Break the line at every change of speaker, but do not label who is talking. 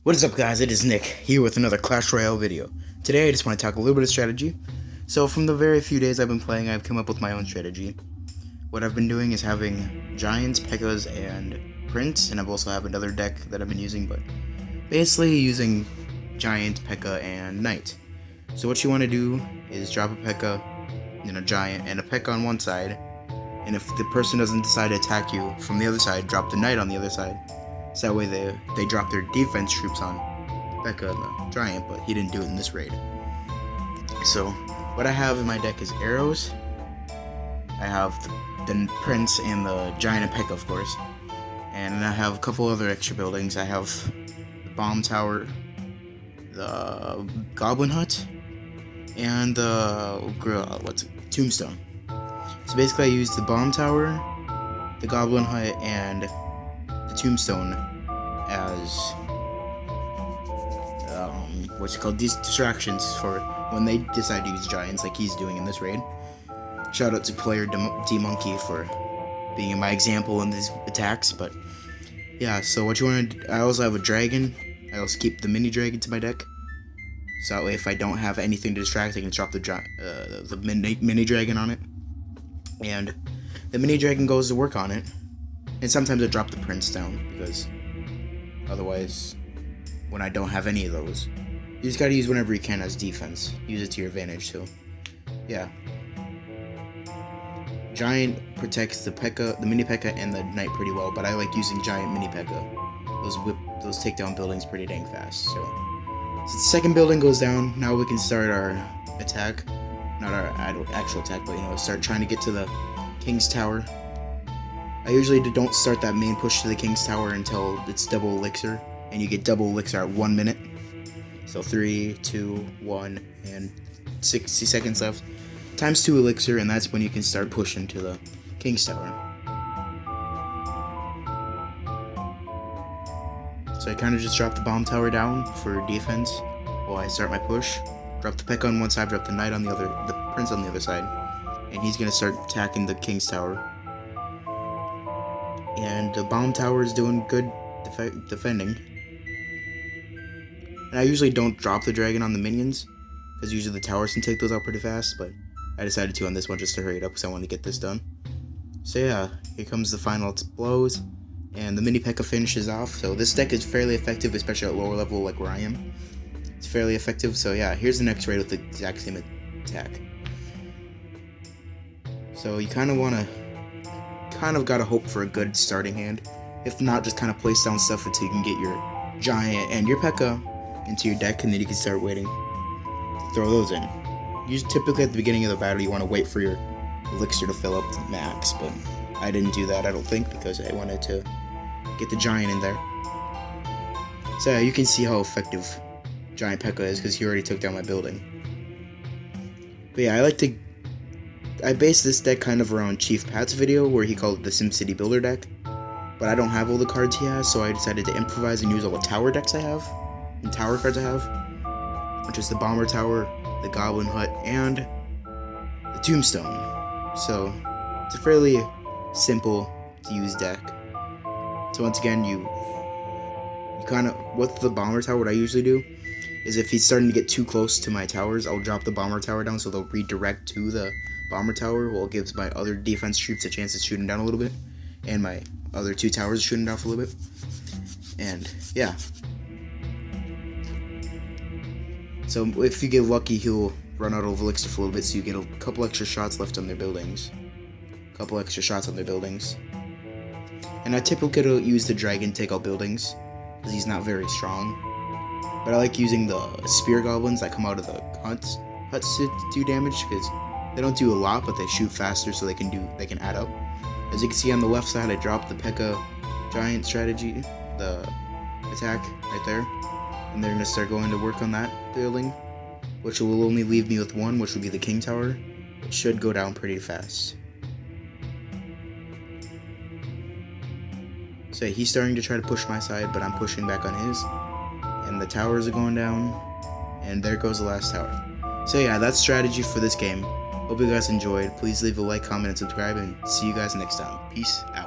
What is up, guys? It is Nick here with another Clash Royale video. Today I just want to talk a little bit of strategy. So from the very few days I've been playing, I've come up with my own strategy. What I've been doing is having Giants, P.E.K.K.A.s, and Prince, and I've also have another deck that I've been using, but basically using Giant, P.E.K.K.A, and Knight. So what you want to do is drop a P.E.K.K.A, then a Giant, and a P.E.K.K.A on one side, and if the person doesn't decide to attack you from the other side, drop the Knight on the other side. So that way they drop their defense troops on P.E.K.K.A and the Giant, but he didn't do it in this raid. So what I have in my deck is arrows. I have the Prince and the Giant and P.E.K.K.A, of course. And I have a couple other extra buildings. I have the Bomb Tower, the Goblin Hut, and the Tombstone. So basically I use the Bomb Tower, the Goblin Hut, and the Tombstone as these distractions for when they decide to use Giants, like he's doing in this raid. Shout out to player D-Monkey for being my example in these attacks. But yeah, so what you want to do, I also have a dragon. I also keep the mini dragon to my deck, so that way if I don't have anything to distract, I can drop the mini dragon on it, and the mini dragon goes to work on it. And sometimes I drop the Prince down, because otherwise, when I don't have any of those, you just gotta use whenever you can as defense. Use it to your advantage, so yeah. Giant protects the P.E.K.K.A, the mini P.E.K.K.A, and the Knight pretty well, but I like using Giant mini P.E.K.K.A. Those takedown buildings pretty dang fast. So the second building goes down, now we can start our attack. Not our actual attack, but start trying to get to the King's Tower. I usually don't start that main push to the King's Tower until it's double elixir, and you get double elixir at 1 minute. So 3, 2, 1, and 60 seconds left. Times 2 elixir, and that's when you can start pushing to the King's Tower. So I kind of just drop the Bomb Tower down for defense while I start my push. Drop the P.E.K.K.A on one side, drop the Knight on the other, the Prince on the other side, and he's gonna start attacking the King's Tower. And the Bomb Tower is doing good defending. And I usually don't drop the dragon on the minions, because usually the towers can take those out pretty fast, but I decided to on this one just to hurry it up because I want to get this done. So yeah, here comes the final blows, and the mini P.E.K.K.A finishes off. So this deck is fairly effective, especially at lower level like where I am. It's fairly effective, so yeah, here's the next raid with the exact same attack. So you kind of gotta hope for a good starting hand. If not, just kind of place down stuff until you can get your Giant and your P.E.K.K.A into your deck, and then you can start waiting to throw those in. Typically at the beginning of the battle, you want to wait for your elixir to fill up to max, but I didn't do that, I don't think, because I wanted to get the Giant in there. So yeah, you can see how effective Giant P.E.K.K.A is, because he already took down my building. But yeah, I based this deck kind of around Chief Pat's video where he called it the SimCity Builder deck, but I don't have all the cards he has, so I decided to improvise and use all the tower decks I have, and tower cards I have, which is the Bomber Tower, the Goblin Hut, and the Tombstone. So it's a fairly simple to use deck. So once again, you kind of, with the Bomber Tower, what I usually do is if he's starting to get too close to my towers, I'll drop the Bomber Tower down so they'll redirect to the Bomber Tower, while it gives my other defense troops a chance to shoot him down a little bit, and my other two towers shoot him down for a little bit. And yeah. So if you get lucky, he'll run out of elixir for a little bit, so you get a couple extra shots left on their buildings. And I typically use the dragon to take out buildings, because he's not very strong. But I like using the spear goblins that come out of the huts to do damage, because they don't do a lot, but they shoot faster, so they can add up. As you can see on the left side, I dropped the P.E.K.K.A Giant strategy, the attack right there. And they're going to start going to work on that building, which will only leave me with one, which will be the King Tower. It should go down pretty fast. So he's starting to try to push my side, but I'm pushing back on his. And the towers are going down, and there goes the last tower. So yeah, that's strategy for this game. Hope you guys enjoyed. Please leave a like, comment, and subscribe, and see you guys next time. Peace out.